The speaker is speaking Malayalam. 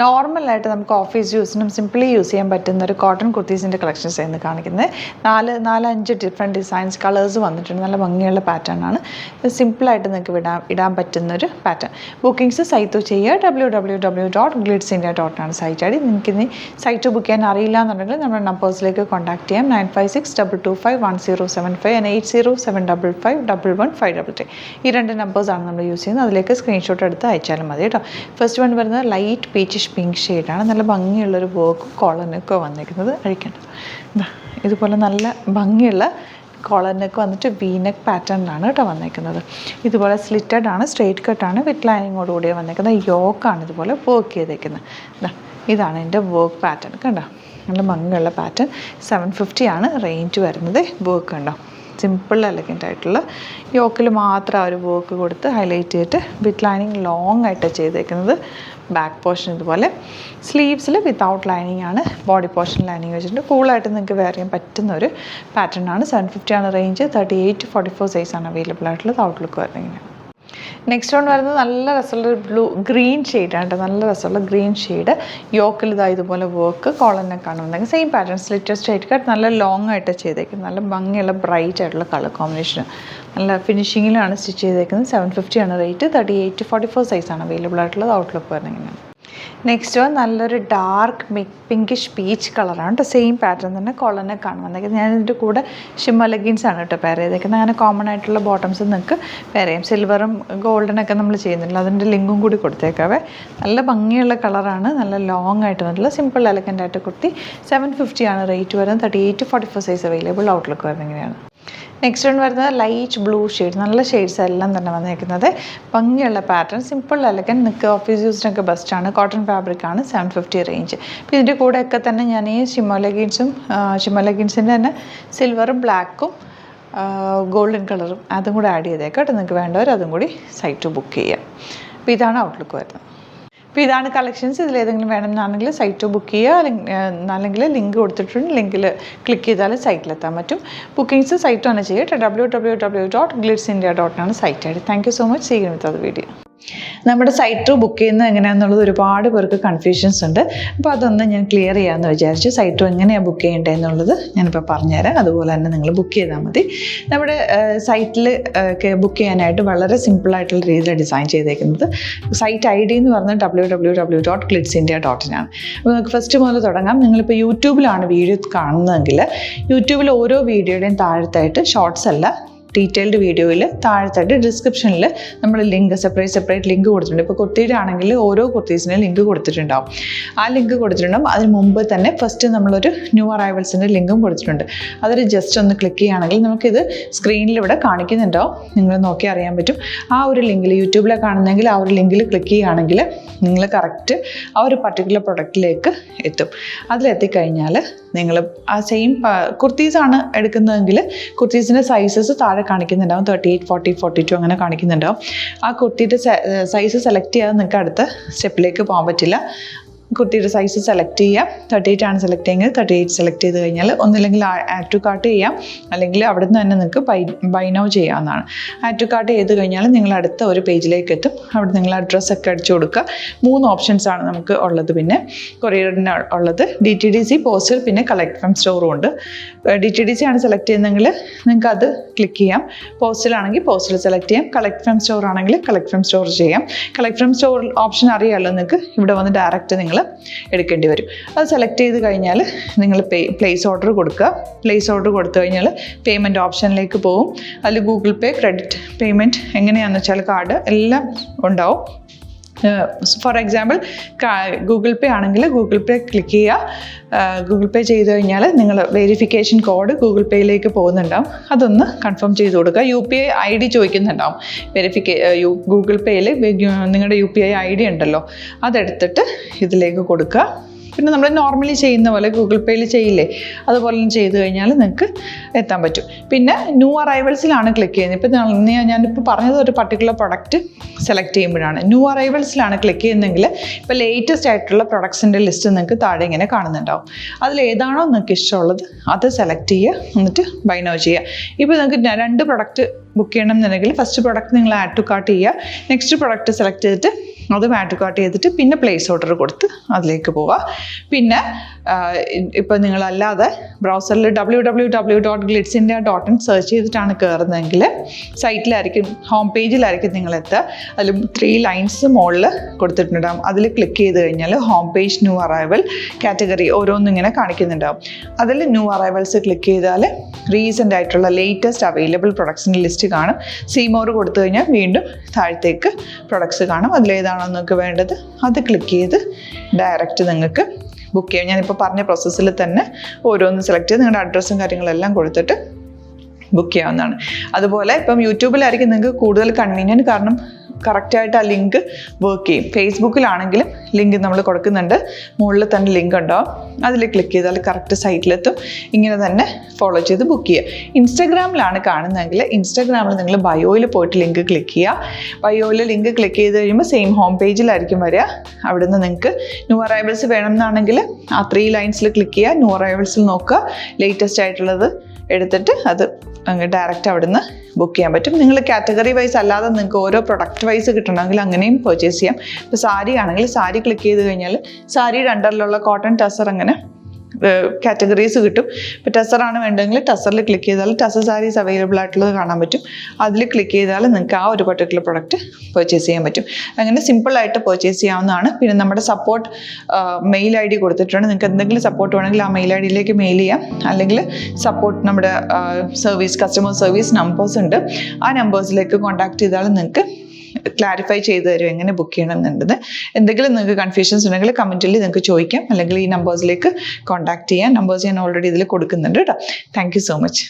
നോർമലായിട്ട് നമുക്ക് ഓഫീസ് യൂസിനും സിംപ്ലി യൂസ് ചെയ്യാൻ പറ്റുന്ന ഒരു കോട്ടൺ കുർത്തീസിൻ്റെ കളക്ഷൻസ് ആയിരുന്നു കാണിക്കുന്നത്. 4-5 ഡിഫറെൻറ്റ് ഡിസൈൻസ് കളേഴ്സ് വന്നിട്ടുണ്ട്. നല്ല ഭംഗിയുള്ള പാറ്റേൺ ആണ്. ഇത് സിമ്പിളായിട്ട് നിങ്ങൾക്ക് ഇടാൻ പറ്റുന്നൊരു പാറ്റേൺ. ബുക്കിംഗ്സ് സൈറ്റ് ചെയ്യുക. www.glitzindia.com site I D. നിങ്ങൾക്ക് ഇനി സൈറ്റ് ബുക്ക് ചെയ്യാൻ അറിയില്ല എന്നുണ്ടെങ്കിൽ നമ്മുടെ നമ്പേഴ്സിലേക്ക് കോൺടാക്ട് ചെയ്യാം. 9562251075 and 8075551533. ഈ 2 നമ്പേഴ്സാണ് നമ്മൾ യൂസ് ചെയ്യുന്നത്. അതിലേക്ക് സ്ക്രീൻഷോട്ട് എടുത്ത് അയച്ചാലും മതി കേട്ടോ. ഫസ്റ്റ് വൺ വരുന്നത് ലൈറ്റ് പീച്ചിഷ് പിങ്ക് ഷെയ്ഡാണ്. നല്ല ഭംഗിയുള്ളൊരു വർക്കും കോളറിനൊക്കെ വന്നിരിക്കുന്നത് അഴിക്കേണ്ടത്. ഇതുപോലെ നല്ല ഭംഗിയുള്ള കോളറിനൊക്കെ വന്നിട്ട് വീനെക്ക് പാറ്റേണിലാണ് കേട്ടോ വന്നിരിക്കുന്നത്. ഇതുപോലെ സ്ലിറ്റഡ് ആണ്, സ്ട്രെയിറ്റ് കട്ടാണ്, വിത്ത് ലൈനിങ്ങോട് കൂടിയാണ് വന്നിരിക്കുന്നത്. യോക്കാണ് ഇതുപോലെ വർക്ക് ചെയ്തേക്കുന്നത്. ഇതാണ് എൻ്റെ വർക്ക് പാറ്റേൺ കണ്ടോ. നല്ല ഭംഗിയുള്ള പാറ്റേൺ. 750 ആണ് റേഞ്ച് വരുന്നത്. വർക്ക് കണ്ടോ, സിമ്പിൾ എലഗൻ്റ് ആയിട്ടുള്ള യോക്കിൽ മാത്രം ഒരു വർക്ക് കൊടുത്ത് ഹൈലൈറ്റ് ചെയ്തിട്ട് വിത്ത് ലൈനിങ് ലോങ് ആയിട്ട് ചെയ്തേക്കുന്നത്. ബാക്ക് പോർഷൻ ഇതുപോലെ. സ്ലീവ്സിൽ വിത്തൗട്ട് ലൈനിങ് ആണ്. ബോഡി പോർഷൻ ലൈനിങ് വെച്ചിട്ടുണ്ട്. കൂളായിട്ട് നിങ്ങൾക്ക് വെയർ ചെയ്യാൻ പറ്റുന്ന ഒരു പാറ്റേൺ ആണ്. 750 ആണ് റേഞ്ച്. 38-44 സൈസാണ് അവൈലബിൾ ആയിട്ടുള്ളത്. ഔട്ട്ലുക്ക് വരുന്നത്. നെക്സ്റ്റ് വൺ വരുന്നത് നല്ല രസമുള്ള ഗ്രീൻ ഷെയ്ഡാണ് കേട്ടോ. നല്ല രസമുള്ള ഗ്രീൻ ഷെയ്ഡ്. യോക്കിൽ ഇതുപോലെ വർക്ക് കോളറിനൊക്കെ കാണുന്നുണ്ടെങ്കിൽ same pattern slitter straight cut നല്ല ലോങ് ആയിട്ട് ചെയ്തേക്കുന്നത്. നല്ല ഭംഗിയുള്ള ബ്രൈറ്റ് ആയിട്ടുള്ള കളർ കോമ്പിനേഷൻ. നല്ല ഫിനിഷിങ്ങിലാണ് സ്റ്റിച്ച് ചെയ്തേക്കുന്നത്. 750 ആണ് റേറ്റ്. 38-44 സൈസാണ് അവൈലബിൾ ആയിട്ടുള്ളത്. ഔട്ട്ലുക്ക് വരുന്നത്. നെക്സ്റ്റ് വൺ നല്ലൊരു ഡാർക്ക് പിങ്കിഷ് പീച്ച് കളറാണ് കേട്ടോ. സെയിം പാറ്റേൺ തന്നെ കോളറിനെ കാണുന്നത്. ഞാൻ ഇതിൻ്റെ കൂടെ ഷിമ്മർ ലെഗിൻസ് ആണ് കേട്ടോ പെയർ ചെയ്തേക്കുന്നത്. അങ്ങനെ കോമൺ ആയിട്ടുള്ള ബോട്ടംസ് നിങ്ങൾക്ക് പെയർ ചെയ്യാം. സിൽവറും ഗോൾഡനൊക്കെ നമ്മൾ ചെയ്യുന്നില്ല, അതിൻ്റെ ലിങ്കും കൂടി കൊടുത്തേക്കാവേ. നല്ല ഭംഗിയുള്ള കളറാണ്. നല്ല ലോങ് ആയിട്ട് വന്നിട്ടുള്ള സിമ്പിൾ എലഗൻ്റ് ആയിട്ട് കുർത്തി. 750 ആണ് റേറ്റ് വരുന്നത്. 38-44 സൈസ് അവൈലബിൾ. ഔട്ട്ലുക്ക് വരുന്നത് ഇങ്ങനെയാണ്. നെക്സ്റ്റ് വൺ വരുന്നത് ലൈറ്റ് ബ്ലൂ ഷെയ്ഡ്. നല്ല ഷെയ്ഡ്സ് എല്ലാം തന്നെ വന്നിരിക്കുന്നത്. ഭംഗിയുള്ള പാറ്റേൺ, സിമ്പിൾ എലഗൻറ്റ്, നിങ്ങൾക്ക് ഓഫീസ് യൂസിനൊക്കെ ബെസ്റ്റാണ്. കോട്ടൺ ഫാബ്രിക് ആണ്. 750 റേഞ്ച്. അപ്പോൾ ഇതിൻ്റെ കൂടെയൊക്കെ തന്നെ ഞാൻ ഈ ഷിമ്മർ ലെഗിൻസിൻ്റെ തന്നെ സിൽവറും ബ്ലാക്കും ഗോൾഡൻ കളറും അതും കൂടെ ആഡ് ചെയ്തേക്കാം കേട്ടോ. നിങ്ങൾക്ക് വേണ്ടവർ അതും കൂടി സൈറ്റ് ബുക്ക് ചെയ്യാം. അപ്പോൾ ഇതാണ് ഔട്ട്ലുക്ക് വരുന്നത്. അപ്പോൾ ഇതാണ് കളക്ഷൻസ്. ഇതിലേതെങ്കിലും വേണമെന്നാണെങ്കിൽ സൈറ്റ് ബുക്ക് ചെയ്യുക. അല്ലെങ്കിൽ ലിങ്ക് കൊടുത്തിട്ടുണ്ട്. ലിങ്കിൽ ക്ലിക്ക് ചെയ്താൽ സൈറ്റിലെത്താൻ പറ്റും. ബുക്കിംഗ്സ് സൈറ്റാണ് ചെയ്യുക. www.glitzindia.com ആണ് site I D. Thank you so much. See you with അത് വീഡിയോ. നമ്മുടെ സൈറ്റ് ബുക്ക് ചെയ്യുന്നത് എങ്ങനെയാണെന്നുള്ളത് ഒരുപാട് പേർക്ക് കൺഫ്യൂഷൻസ് ഉണ്ട്. അപ്പോൾ അതൊന്ന് ഞാൻ ക്ലിയർ ചെയ്യാമെന്ന് വിചാരിച്ചു. സൈറ്റ് എങ്ങനെയാണ് ബുക്ക് ചെയ്യേണ്ടത് എന്നുള്ളത് ഞാനിപ്പോൾ പറഞ്ഞുതരാം. അതുപോലെ തന്നെ നിങ്ങൾ ബുക്ക് ചെയ്താൽ മതി. നമ്മുടെ സൈറ്റിൽ ബുക്ക് ചെയ്യാനായിട്ട് വളരെ സിമ്പിളായിട്ടുള്ള രീതിയിൽ ഡിസൈൻ ചെയ്തേക്കുന്നത്. സൈറ്റ് ഐ ഡി എന്ന് പറഞ്ഞാൽ www.glitzindia.in ആണ്. അപ്പോൾ നമുക്ക് ഫസ്റ്റ് മുതൽ തുടങ്ങാം. നിങ്ങളിപ്പോൾ യൂട്യൂബിലാണ് വീഡിയോ കാണുന്നതെങ്കിൽ യൂട്യൂബിൽ ഓരോ വീഡിയോയുടെയും താഴത്തായിട്ട് ഷോർട്സ് അല്ല, ഡീറ്റെയിൽഡ് വീഡിയോയിൽ താഴത്തായിട്ട് ഡിസ്ക്രിപ്ഷനിൽ നമ്മൾ ലിങ്ക് സെപ്പറേറ്റ് ലിങ്ക് കൊടുത്തിട്ടുണ്ട്. ഇപ്പോൾ കുർത്തിയുടെ ആണെങ്കിൽ ഓരോ കുർത്തീസിന് ലിങ്ക് കൊടുത്തിട്ടുണ്ടാവും. ആ ലിങ്ക് കൊടുത്തിട്ടുണ്ടാവും. അതിന് മുമ്പ് തന്നെ ഫസ്റ്റ് നമ്മളൊരു ന്യൂ അറൈവൽസിൻ്റെ ലിങ്കും കൊടുത്തിട്ടുണ്ട്. അതൊരു ജസ്റ്റ് ഒന്ന് ക്ലിക്ക് ചെയ്യുകയാണെങ്കിൽ നമുക്കിത് സ്ക്രീനിൽ ഇവിടെ കാണിക്കുന്നുണ്ടാവും. നിങ്ങൾ നോക്കി അറിയാൻ പറ്റും. ആ ഒരു ലിങ്കിൽ യൂട്യൂബിലെ കാണുന്നെങ്കിൽ ആ ഒരു ലിങ്കിൽ ക്ലിക്ക് ചെയ്യുകയാണെങ്കിൽ നിങ്ങൾ കറക്റ്റ് ആ ഒരു പർട്ടിക്കുലർ പ്രൊഡക്റ്റിലേക്ക് എത്തും. അതിലെത്തിക്കഴിഞ്ഞാൽ നിങ്ങൾ ആ സെയിം കുർത്തീസാണ് എടുക്കുന്നതെങ്കിൽ കുർത്തീസിൻ്റെ സൈസസ് താഴെ കാണിക്കുന്നുണ്ടാവും. 38, 40, 42 അങ്ങനെ കാണിക്കുന്നുണ്ടാവും. ആ കുർത്തിയുടെ സൈസ് സെലക്ട് ചെയ്യാതെ നിങ്ങൾക്ക് അടുത്ത സ്റ്റെപ്പിലേക്ക് പോകാൻ പറ്റില്ല. കുർത്തിയുടെ സൈസ് സെലക്ട് ചെയ്യാം. 38 ആണ് സെലക്ട് ചെയ്യുന്നത്. 38 സെലക്ട് ചെയ്ത് കഴിഞ്ഞാൽ ഒന്നില്ലെങ്കിൽ ആഡ് ടു കാർട്ട് ചെയ്യാം, അല്ലെങ്കിൽ അവിടെ നിന്ന് തന്നെ നിങ്ങൾക്ക് ബൈ നൗ ചെയ്യാവുന്നതാണ്. ആഡ് ടു കാർട്ട് ചെയ്ത് കഴിഞ്ഞാൽ നിങ്ങൾ അടുത്ത ഒരു പേജിലേക്ക് എത്തും. അവിടെ നിങ്ങൾ അഡ്രസ്സൊക്കെ അടിച്ചു കൊടുക്കുക. 3 ഓപ്ഷൻസാണ് നമുക്ക് ഉള്ളത്. പിന്നെ കൊറിയറിന് ഉള്ളത് DTDC, പോസ്റ്റൽ, പിന്നെ കളക്ട് ഫ്രം സ്റ്റോറും ഉണ്ട്. DTDC ആണ് സെലക്ട് ചെയ്യുന്നതെങ്കിൽ നിങ്ങൾക്ക് അത് ക്ലിക്ക് ചെയ്യാം. പോസ്റ്റലാണെങ്കിൽ പോസ്റ്റൽ സെലക്ട് ചെയ്യാം. കളക്ട് ഫ്രം സ്റ്റോർ ആണെങ്കിൽ കളക്ട് ഫ്രം സ്റ്റോർ ചെയ്യാം. കളക്ട് ഫ്രം സ്റ്റോർ ഓപ്ഷൻ അറിയാമല്ലോ നിങ്ങൾക്ക്. ഇവിടെ വന്ന് ഡയറക്റ്റ് നിങ്ങൾ എടുക്കേണ്ടി വരും. അത് സെലക്ട് ചെയ്ത് കഴിഞ്ഞാൽ നിങ്ങൾ പ്ലേസ് ഓർഡർ കൊടുക്കുക. പ്ലേസ് ഓർഡർ കൊടുത്തു കഴിഞ്ഞാൽ പേയ്മെൻറ്റ് ഓപ്ഷനിലേക്ക് പോകും. അതിൽ ഗൂഗിൾ പേ, ക്രെഡിറ്റ് പേയ്മെൻറ്റ് എങ്ങനെയാണെന്ന് വെച്ചാൽ കാർഡ് എല്ലാം ഉണ്ടാവും. ഫോർ എക്സാമ്പിൾ ഗൂഗിൾ പേ ആണെങ്കിൽ ഗൂഗിൾ പേ ക്ലിക്ക് ചെയ്യുക. ഗൂഗിൾ പേ ചെയ്ത് കഴിഞ്ഞാൽ നിങ്ങൾ വെരിഫിക്കേഷൻ കോഡ് ഗൂഗിൾ പേയിലേക്ക് പോകുന്നുണ്ടാവും. അതൊന്ന് കൺഫേം ചെയ്ത് കൊടുക്കുക. UPI ID ചോദിക്കുന്നുണ്ടാവും. ഗൂഗിൾ പേയിൽ നിങ്ങളുടെ UPI ID ഉണ്ടല്ലോ, അതെടുത്തിട്ട് ഇതിലേക്ക് കൊടുക്കുക. പിന്നെ നമ്മൾ നോർമലി ചെയ്യുന്ന പോലെ ഗൂഗിൾ പേയിൽ ചെയ്യില്ലേ, അതുപോലെ ചെയ്ത് കഴിഞ്ഞാൽ നിങ്ങൾക്ക് എത്താൻ പറ്റും. പിന്നെ ന്യൂ അറൈവൽസിലാണ് ക്ലിക്ക് ചെയ്യുന്നത്. ഇപ്പോൾ ഞാനിപ്പോൾ പറഞ്ഞത് ഒരു പർട്ടിക്കുലർ പ്രൊഡക്റ്റ് സെലക്ട് ചെയ്യുമ്പോഴാണ്. ന്യൂ അറൈവൽസിലാണ് ക്ലിക്ക് ചെയ്യുന്നതെങ്കിൽ ഇപ്പോൾ ലേറ്റസ്റ്റ് ആയിട്ടുള്ള പ്രൊഡക്ട്സിൻ്റെ ലിസ്റ്റ് നിങ്ങൾക്ക് താഴെ ഇങ്ങനെ കാണുന്നുണ്ടാവും. അതിൽ ഏതാണോ നിങ്ങൾക്ക് ഇഷ്ടമുള്ളത് അത് സെലക്ട് ചെയ്യുക, എന്നിട്ട് ബൈ നൗ ചെയ്യുക. ഇപ്പോൾ നിങ്ങൾക്ക് 2 പ്രൊഡക്റ്റ് ബുക്ക് ചെയ്യണം എന്നുണ്ടെങ്കിൽ ഫസ്റ്റ് പ്രൊഡക്റ്റ് നിങ്ങൾ ആഡ് ടു കാർട്ട് ചെയ്യുക. നെക്സ്റ്റ് പ്രൊഡക്റ്റ് സെലക്ട് ചെയ്തിട്ട് അതും ആഡ് ടു കാർട്ട് ചെയ്തിട്ട് പിന്നെ പ്ലേസ് ഓർഡർ കൊടുത്ത് അതിലേക്ക് പോവുക. പിന്നെ ഇപ്പം നിങ്ങളല്ലാതെ ബ്രൗസറിൽ www.glitzindia.in സെർച്ച് ചെയ്തിട്ടാണ് കയറുന്നതെങ്കിൽ സൈറ്റിലായിരിക്കും, ഹോം പേജിലായിരിക്കും നിങ്ങളെത്തുക. അതിൽ 3 ലൈൻസ് മുകളിൽ കൊടുത്തിട്ടുണ്ടാകും. അതിൽ ക്ലിക്ക് ചെയ്ത് കഴിഞ്ഞാൽ home page, new arrival, category ഓരോന്നും ഇങ്ങനെ കാണിക്കുന്നുണ്ടാവും. അതിൽ ന്യൂ അറൈവൽസ് ക്ലിക്ക് ചെയ്താൽ റീസെൻ്റ് ആയിട്ടുള്ള ലേറ്റസ്റ്റ് അവൈലബിൾ പ്രൊഡക്ട്സിൻ്റെ ലിസ്റ്റ് കാണും. സീമോർ കൊടുത്തു കഴിഞ്ഞാൽ വീണ്ടും താഴത്തേക്ക് പ്രൊഡക്ട്സ് കാണും. അതിലേതാണോ നിങ്ങൾക്ക് വേണ്ടത് അത് ക്ലിക്ക് ചെയ്ത് ഡയറക്റ്റ് നിങ്ങൾക്ക് ബുക്ക് ചെയ്യാം. ഞാനിപ്പോൾ പറഞ്ഞ പ്രോസസ്സിൽ തന്നെ ഓരോന്ന് സെലക്ട് ചെയ്ത് നിങ്ങളുടെ അഡ്രസ്സും കാര്യങ്ങളെല്ലാം കൊടുത്തിട്ട് ബുക്ക് ചെയ്യാവുന്നതാണ്. അതുപോലെ ഇപ്പം യൂട്യൂബിലായിരിക്കും നിങ്ങൾക്ക് കൂടുതൽ കൺവീനിയൻറ്റ്, കാരണം കറക്റ്റായിട്ട് ആ ലിങ്ക് വർക്ക് ചെയ്യും. ഫേസ്ബുക്കിലാണെങ്കിലും ലിങ്ക് നമ്മൾ കൊടുക്കുന്നുണ്ട്, മുകളിൽ തന്നെ ലിങ്ക് ഉണ്ടാവും. അതിൽ ക്ലിക്ക് ചെയ്താൽ കറക്റ്റ് സൈറ്റിലെത്തും. ഇങ്ങനെ തന്നെ ഫോളോ ചെയ്ത് ബുക്ക് ചെയ്യുക. ഇൻസ്റ്റാഗ്രാമിലാണ് കാണുന്നതെങ്കിൽ ഇൻസ്റ്റാഗ്രാമിൽ നിങ്ങൾ ബയോയിൽ പോയിട്ട് ലിങ്ക് ക്ലിക്ക് ചെയ്യുക. ബയോയിൽ ലിങ്ക് ക്ലിക്ക് ചെയ്ത് കഴിയുമ്പോൾ സെയിം ഹോം പേജിലായിരിക്കും വരിക. അവിടുന്ന് നിങ്ങൾക്ക് ന്യൂ അറൈവൽസ് വേണമെന്നാണെങ്കിൽ ആ 3 ലൈൻസിൽ ക്ലിക്ക് ചെയ്യുക. ന്യൂ അറൈവൽസിൽ നോക്കുക, ലേറ്റസ്റ്റ് ആയിട്ടുള്ളത് എടുത്തിട്ട് അത് അങ്ങ് ഡയറക്റ്റ് അവിടുന്ന് ബുക്ക് ചെയ്യാൻ പറ്റും. നിങ്ങൾ കാറ്റഗറി വൈസ് അല്ലാതെ നിങ്ങൾക്ക് ഓരോ പ്രൊഡക്റ്റ് വൈസ് കിട്ടണമെങ്കിൽ അങ്ങനെയും പർച്ചേസ് ചെയ്യാം. ഇപ്പോൾ സാരി ആണെങ്കിൽ സാരി ക്ലിക്ക് ചെയ്ത് കഴിഞ്ഞാൽ സാരിയുടെ അണ്ടറിലുള്ള കോട്ടൺ ടസർ അങ്ങനെ കാറ്റഗറീസ് കിട്ടും. ഇപ്പോൾ ടസറാണ് വേണ്ടതെങ്കിൽ ടസറിൽ ക്ലിക്ക് ചെയ്താൽ ടസർ സാരീസ് അവൈലബിൾ ആയിട്ടുള്ളത് കാണാൻ പറ്റും. അതിൽ ക്ലിക്ക് ചെയ്താൽ നിങ്ങൾക്ക് ആ ഒരു പർട്ടിക്കുലർ പ്രൊഡക്റ്റ് പർച്ചേസ് ചെയ്യാൻ പറ്റും. അങ്ങനെ സിമ്പിളായിട്ട് പർച്ചേസ് ചെയ്യാവുന്നതാണ്. പിന്നെ നമ്മുടെ സപ്പോർട്ട് മെയിൽ ID കൊടുത്തിട്ടുണ്ട്. നിങ്ങൾക്ക് എന്തെങ്കിലും സപ്പോർട്ട് വേണമെങ്കിൽ ആ മെയിൽ IDയിലേക്ക് മെയിൽ ചെയ്യാം. അല്ലെങ്കിൽ സപ്പോർട്ട് നമ്മുടെ കസ്റ്റമർ സർവീസ് നമ്പേഴ്സ് ഉണ്ട്. ആ നമ്പേഴ്സിലേക്ക് കോൺടാക്ട് ചെയ്താൽ നിങ്ങൾക്ക് ക്ലാരിഫൈ ചെയ്ത് തരും എങ്ങനെ ബുക്ക് ചെയ്യണം എന്നുള്ളത്. എന്തെങ്കിലും നിങ്ങൾക്ക് കൺഫ്യൂഷൻസ് ഉണ്ടെങ്കിൽ കമൻറ്റിൽ നിങ്ങൾക്ക് ചോദിക്കാം, അല്ലെങ്കിൽ ഈ നമ്പേഴ്സിലേക്ക് കോൺടാക്ട് ചെയ്യാം. നമ്പേഴ്സ് ഞാൻ ഓൾറെഡി ഇതിൽ കൊടുക്കുന്നുണ്ട് കേട്ടോ. Thank you so much.